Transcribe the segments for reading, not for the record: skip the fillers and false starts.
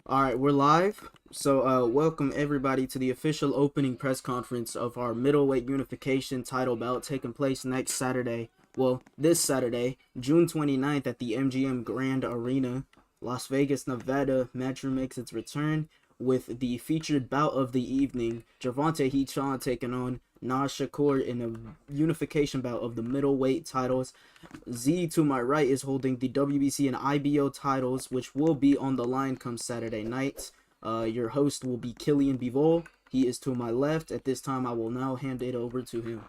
All right, we're live. So, welcome everybody to the official opening press conference of our middleweight unification title bout taking place next Saturday. Well, this Saturday, June 29th at the MGM Grand Arena, Las Vegas, Nevada. Matchroom makes its return with the featured bout of the evening. Jervonta taking on Shakur in a unification bout of the middleweight titles. Z to my right is holding the WBC and IBO titles, which will be on the line come Saturday night. Your host will be Killian Bivol. He is to my left. At this time, I will now hand it over to him.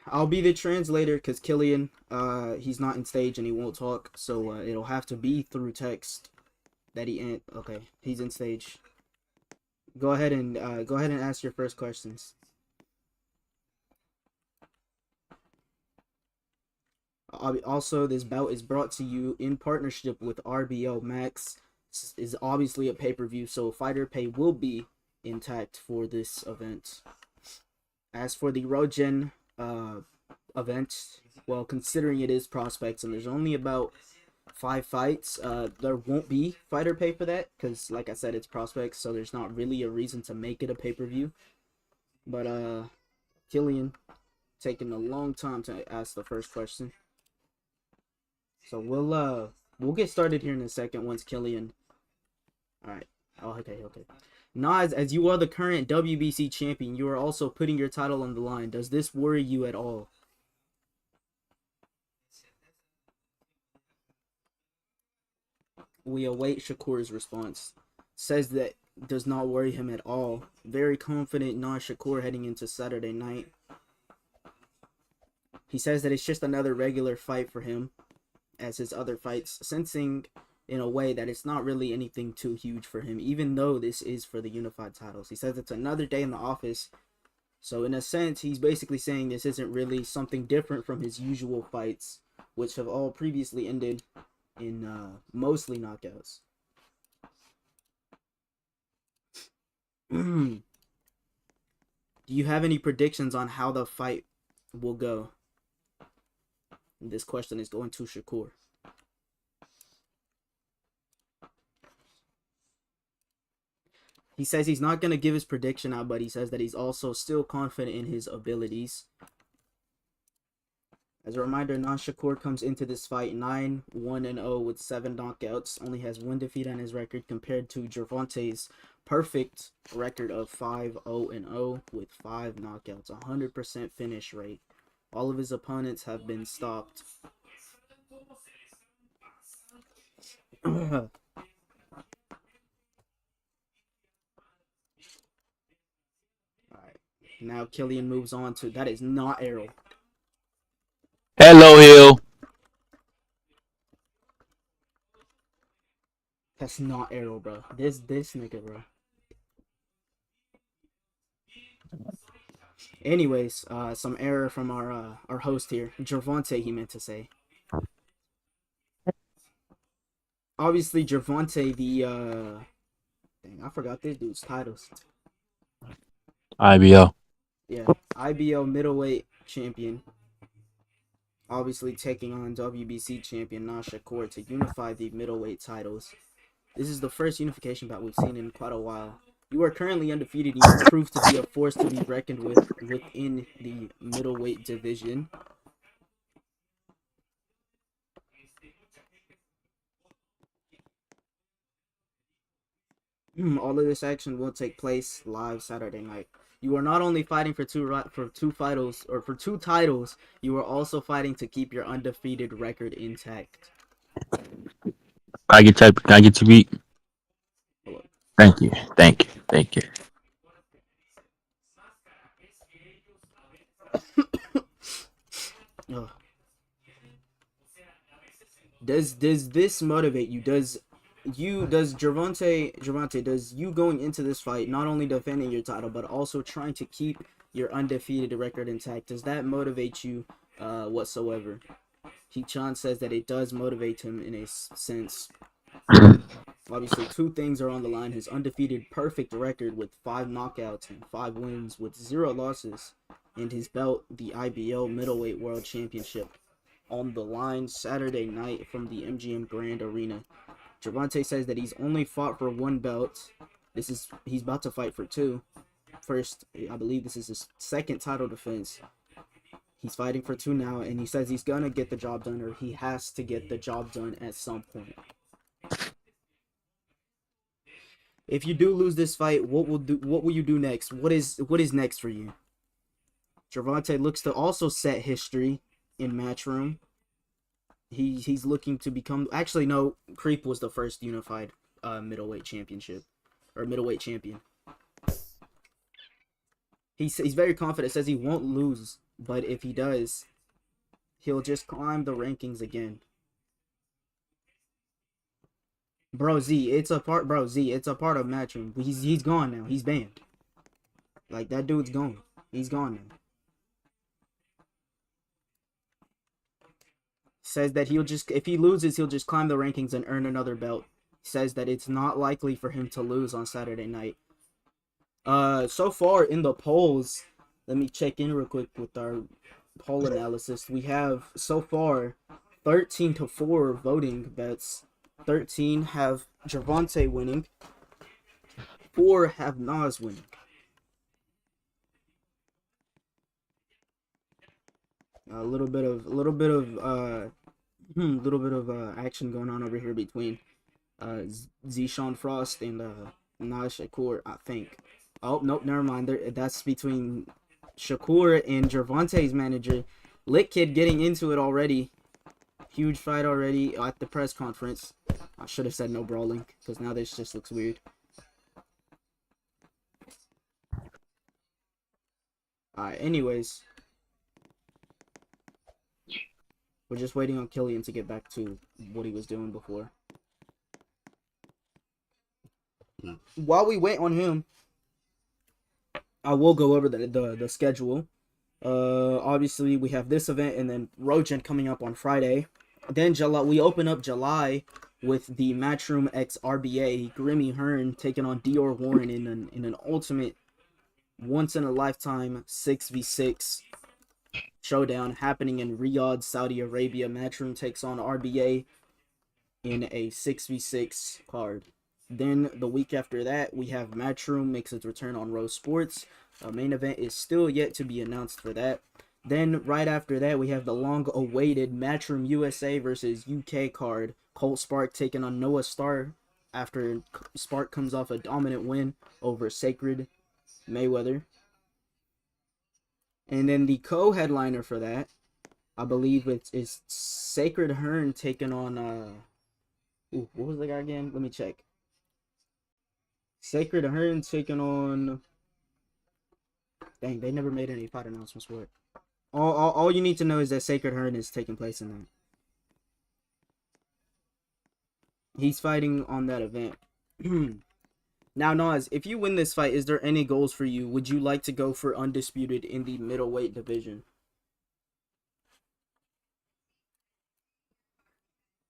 I'll be the translator because Killian, he's not in stage and he won't talk, so it'll have to be through text that he ain't. Okay, he's in stage. Go ahead and ask your first questions. Also, this bout is brought to you in partnership with RBO Max. This is obviously a pay-per-view, so fighter pay will be intact for this event. As for the Rogen event, well, considering it is prospects and there's only about 5 fights, there won't be fighter pay for that because, like I said, it's prospects, so there's not really a reason to make it a pay-per-view. But Killian taking a long time to ask the first question. So we'll get started here in a second once Killian. All right. Oh, okay. Nas, as you are the current WBC champion, you are also putting your title on the line. Does this worry you at all? We await Shakur's response. Says that does not worry him at all. Very confident Nas Shakur heading into Saturday night. He says that it's just another regular fight for him as his other fights, sensing in a way that it's not really anything too huge for him, even though this is for the unified titles. He says it's another day in the office. So in a sense, he's basically saying this isn't really something different from his usual fights, which have all previously ended in mostly knockouts. Do you have any predictions on how the fight will go? This question is going to Shakur. He says he's not going to give his prediction out, but he says that he's also still confident in his abilities. As a reminder, Shakur comes into this fight 9-1-0 with 7 knockouts. Only has 1 defeat on his record compared to Jervonta's perfect record of 5-0-0 with 5 knockouts. 100% finish rate. All of his opponents have been stopped. Alright. Now Killian moves on to that is not Errol. Hello, Hill. That's not Errol, bro. This nigga, bro. Anyways, some error from our host here. Jervonta, he meant to say. Obviously, Jervonta, the dang, I forgot this dude's titles. IBO. Yeah, IBO middleweight champion. Obviously, taking on WBC champion Nas Shakur to unify the middleweight titles. This is the first unification bout we've seen in quite a while. You are currently undefeated and you prove to be a force to be reckoned with within the middleweight division. All of this action will take place live Saturday night. You are not only fighting for two titles, you are also fighting to keep your undefeated record intact. Can I get to beat? Thank you. Ugh. Does this motivate you? Does Jervonta, does you going into this fight, not only defending your title but also trying to keep your undefeated record intact, does that motivate you whatsoever? Chan says that it does motivate him in a sense. Obviously, two things are on the line: his undefeated perfect record with 5 knockouts and 5 wins with 0 losses, and his belt, the IBO Middleweight World Championship, on the line Saturday night from the MGM Grand Arena. Jervonta says that he's only fought for 1 belt. He's about to fight for 2. First, I believe this is his second title defense. He's fighting for 2 now, and he says he's gonna get the job done, or he has to get the job done at some point. If you do lose this fight, what will you do next? What is next for you? Jervonta looks to also set history in Matchroom. He's looking to become, actually no, Creep was the first unified middleweight championship, or middleweight champion. He's very confident, says he won't lose, but if he does, he'll just climb the rankings again. Bro, it's a part of Matchroom. He's gone now. He's banned. Like, that dude's gone. He's gone now. Says that if he loses, he'll just climb the rankings and earn another belt. Says that it's not likely for him to lose on Saturday night. So far in the polls, let me check in real quick with our poll analysis. We have so far 13-4 voting bets. 13 have Jervonta winning. 4 have Nas winning. A little bit of action going on over here between Zishan Frost and Nas Shakur, I think. Oh nope, never mind. That's between Shakur and Jervonta's manager. Lit Kid getting into it already. Huge fight already at the press conference. I should have said no brawling, because now this just looks weird. Alright, anyways. We're just waiting on Killian to get back to what he was doing before. While we wait on him, I will go over the schedule. Obviously, we have this event and then Rojan coming up on Friday. Then we open up July with the Matchroom X RBA, Grimmy Hearn taking on Dior Warren in an ultimate once-in-a-lifetime 6v6 showdown happening in Riyadh, Saudi Arabia. Matchroom takes on RBA in a 6v6 card. Then the week after that, we have Matchroom makes its return on Rose Sports. Main event is still yet to be announced for that. Then right after that, we have the long-awaited Matchroom USA versus UK card. Colt Spark taking on Noah Starr after Spark comes off a dominant win over Sacred Mayweather. And then the co-headliner for that, I believe it's Sacred Hearn taking on what was the guy again? Let me check. Sacred Hearn taking on, dang, they never made any fight announcements for it. All you need to know is that Sacred Hearn is taking place in that. He's fighting on that event. Now, Nas, if you win this fight, is there any goals for you? Would you like to go for undisputed in the middleweight division?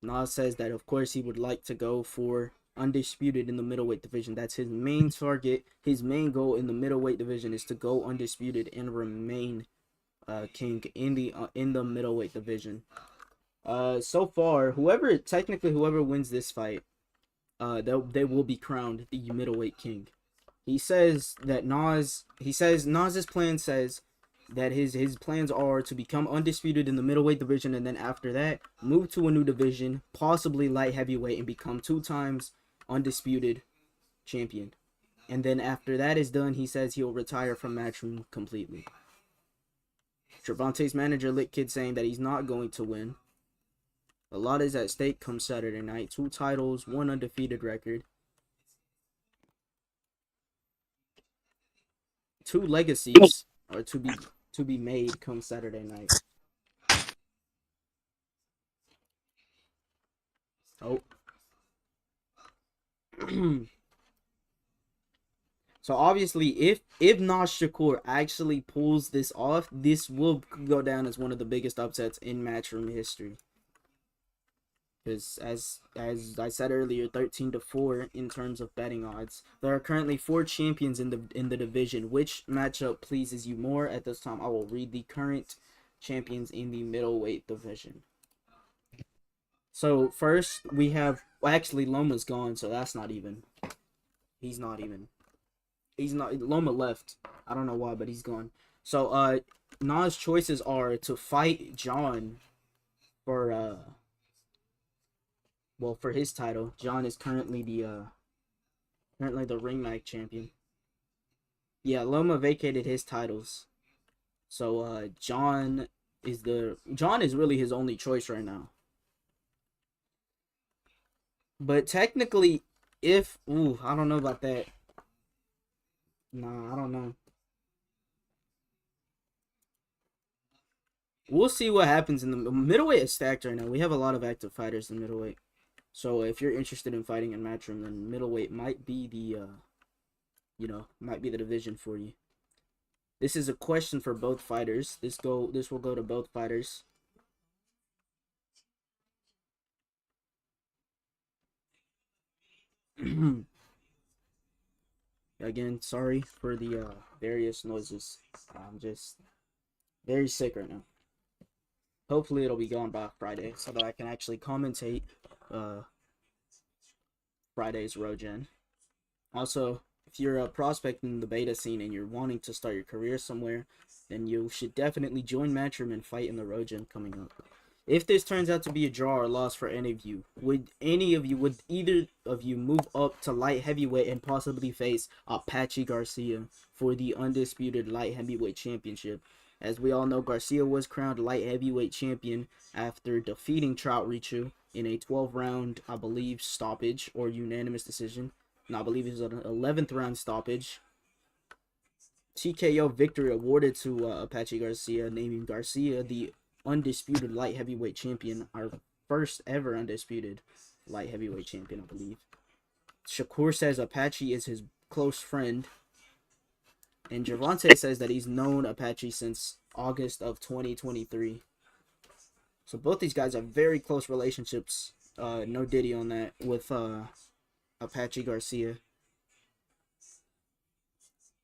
Nas says that, of course, he would like to go for undisputed in the middleweight division. That's his main target. His main goal in the middleweight division is to go undisputed and remain king in the middleweight division. So far, whoever wins this fight, they will be crowned the middleweight king. He says that Nas's plan says that his plans are to become undisputed in the middleweight division, and then after that, move to a new division, possibly light heavyweight, and become 2 times undisputed champion. And then after that is done, he says he'll retire from Matchroom completely. Jervonta's manager, Lit Kid, saying that he's not going to win. A lot is at stake come Saturday night. 2 titles, 1 undefeated record. 2 legacies. or to be made come Saturday night. Oh. So obviously, if Nas Shakur actually pulls this off, this will go down as one of the biggest upsets in Matchroom history. Because as I said earlier, 13-4 in terms of betting odds. There are currently 4 champions in the division. Which matchup pleases you more? At this time, I will read the current champions in the middleweight division. So first we have, well, actually Loma's gone, so that's not even. He's not even. He's not. Loma left. I don't know why, but he's gone. So Nas' choices are to fight John for well, for his title. John is currently the ring mag champion. Yeah, Loma vacated his titles. So John is really his only choice right now. But technically, if I don't know about that. Nah, I don't know. We'll see what happens in the middleweight is stacked right now. We have a lot of active fighters in middleweight. So if you're interested in fighting in Matchroom, then middleweight might be the might be the division for you. This is a question for both fighters. This will go to both fighters. Again, sorry for the various noises. I'm just very sick right now. Hopefully it'll be gone by Friday so that I can actually commentate Friday's Rogen. Also, if you're a prospect in the beta scene and you're wanting to start your career somewhere, then you should definitely join Matchroom and fight in the Rogen coming up. If this turns out to be a draw or loss for any of you, would either of you move up to light heavyweight and possibly face Apache Garcia for the undisputed light heavyweight championship? As we all know, Garcia was crowned light heavyweight champion after defeating Trout Richu in a 12-round, I believe, stoppage or unanimous decision. And I believe it was an 11th round stoppage. TKO victory awarded to Apache Garcia, naming Garcia the undisputed light heavyweight champion, our first ever undisputed light heavyweight champion, I believe. Shakur says Apache is his close friend, and Jervonta says that he's known Apache since August of 2023. So both these guys have very close relationships. No diddy on that with Apache Garcia.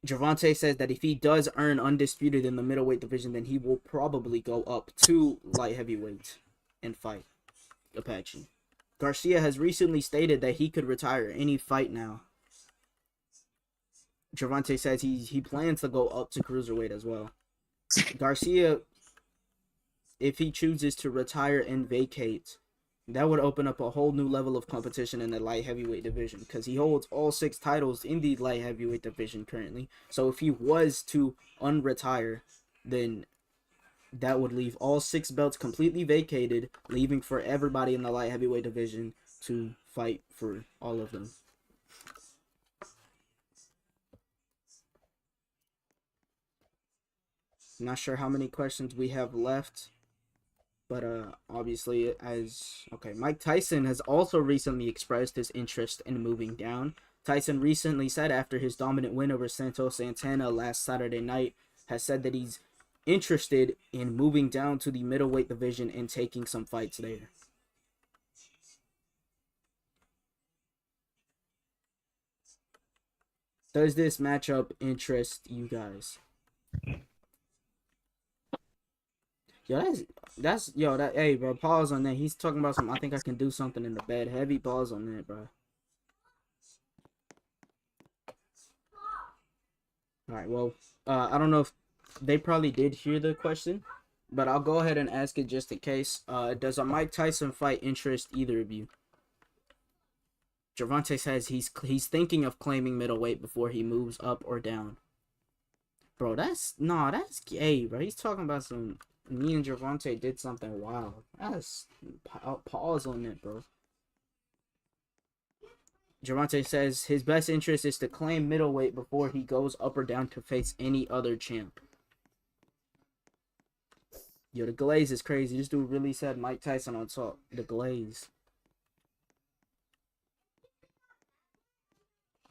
Jervonta says that if he does earn undisputed in the middleweight division, then he will probably go up to light heavyweight and fight Apache. Garcia has recently stated that he could retire any fight now. Jervonta says he plans to go up to cruiserweight as well. Garcia, if he chooses to retire and vacate, that would open up a whole new level of competition in the light heavyweight division, because he holds all 6 titles in the light heavyweight division currently. So if he was to unretire, then that would leave all 6 belts completely vacated, leaving for everybody in the light heavyweight division to fight for all of them. I'm not sure how many questions we have left. But obviously, Mike Tyson has also recently expressed his interest in moving down. Tyson recently said after his dominant win over Santos Santana last Saturday night, has said that he's interested in moving down to the middleweight division and taking some fights there. Does this matchup interest you guys? Yo, hey, bro, pause on that. He's talking about something. I think I can do something in the bed. Heavy pause on that, bro. All right, well, I don't know if they probably did hear the question, but I'll go ahead and ask it just in case. Does a Mike Tyson fight interest either of you? Jervonta says he's thinking of claiming middleweight before he moves up or down. Bro, that's gay, bro. He's talking about some. Me and Jervonta did something wild. That's pause on that, bro. Jervonta says his best interest is to claim middleweight before he goes up or down to face any other champ. Yo, the glaze is crazy. This dude really said Mike Tyson on top. The glaze.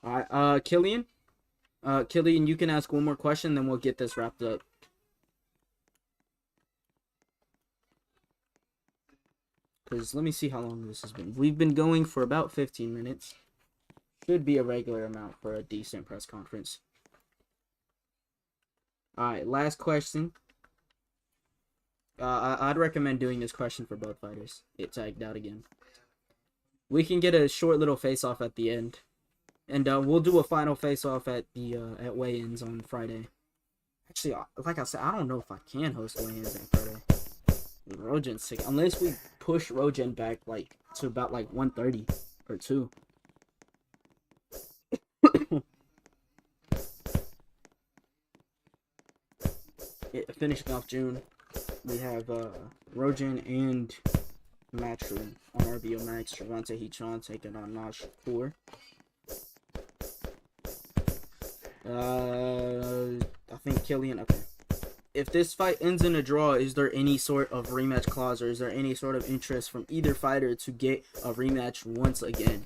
All right, Killian. Killian, you can ask one more question, then we'll get this wrapped up. Because let me see how long this has been. We've been going for about 15 minutes. Should be a regular amount for a decent press conference. Alright, last question. I'd recommend doing this question for both fighters. It tagged out again. We can get a short little face-off at the end. And we'll do a final face-off at the at weigh-ins on Friday. Actually, like I said, I don't know if I can host weigh-ins on Friday. Rojan's sick. Unless we push Rojan back like to about like 1:30 or 2. Finishing off June, we have Rojan and Matchroom on RBO Max. Jervonta Hichan taking on Shakur. I think Killian. Okay. If this fight ends in a draw, is there any sort of rematch clause, or is there any sort of interest from either fighter to get a rematch once again?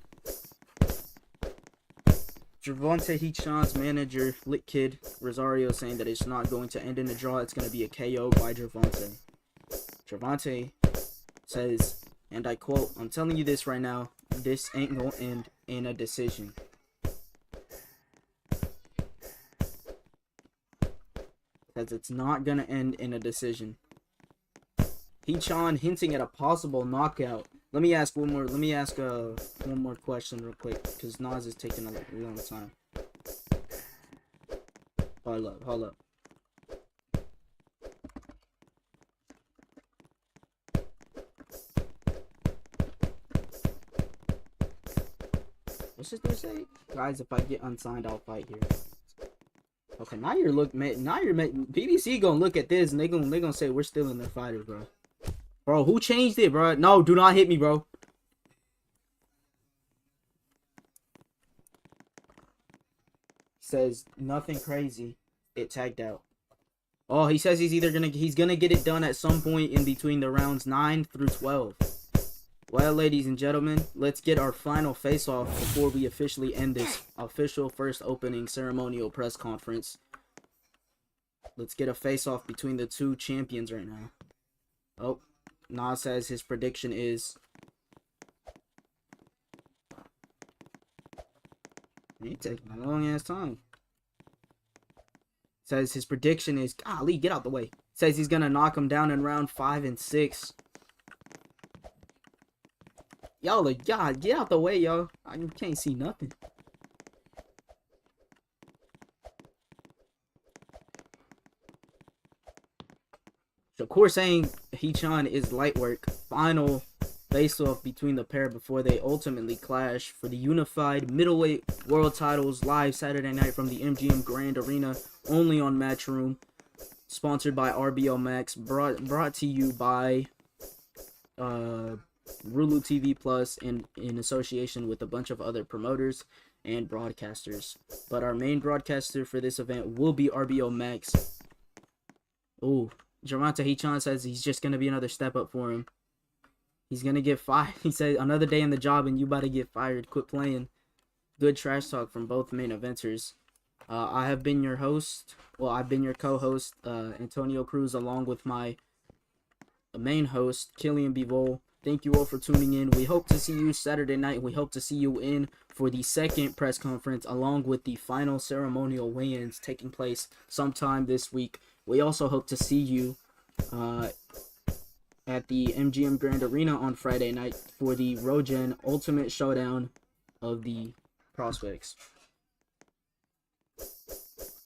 Jervonta Hichan's manager, Lit Kid Rosario, saying that it's not going to end in a draw. It's going to be a KO by Jervonta. Jervonta says, and I quote, "I'm telling you this right now, this ain't going to end in a decision." Because it's not going to end in a decision. Hichan hinting at a possible knockout. Let me ask one more question real quick, because Nas is taking a long time. Hold up. What's this dude say? Guys, if I get unsigned, I'll fight here. Okay, now you're BBC gonna look at this and they gonna say we're still in the fighters, bro. Bro, who changed it, bro? No, do not hit me, bro. Says nothing crazy. It tagged out. Oh, he says he's gonna get it done at some point in between the rounds 9 through 12. Well, ladies and gentlemen, let's get our final face-off before we officially end this official first opening ceremonial press conference. Let's get a face-off between the two champions right now. Oh, Nas says his prediction is... He taking a long-ass time. Says his prediction is... Golly, get out the way. Says he's gonna knock him down in round 5 and 6. Y'all, God, get out the way, y'all. I can't see nothing. Shakur saying Hichan is light work. Final face-off between the pair before they ultimately clash for the unified middleweight world titles live Saturday night from the MGM Grand Arena, only on Matchroom. Sponsored by RBO Max. Brought to you by Rulu TV Plus in association with a bunch of other promoters and broadcasters. But our main broadcaster for this event will be RBO Max. Oh, Jervonta Hichan says he's just going to be another step up for him. He's going to get fired. He said another day in the job and you about to get fired. Quit playing. Good trash talk from both main eventers. I have been your host. Well, I've been your co-host, Antonio Cruz, along with my main host, Killian Bivol. Thank you all for tuning in. We hope to see you Saturday night. We hope to see you in for the second press conference along with the final ceremonial weigh-ins taking place sometime this week. We also hope to see you at the MGM Grand Arena on Friday night for the Rojan Ultimate Showdown of the Prospects.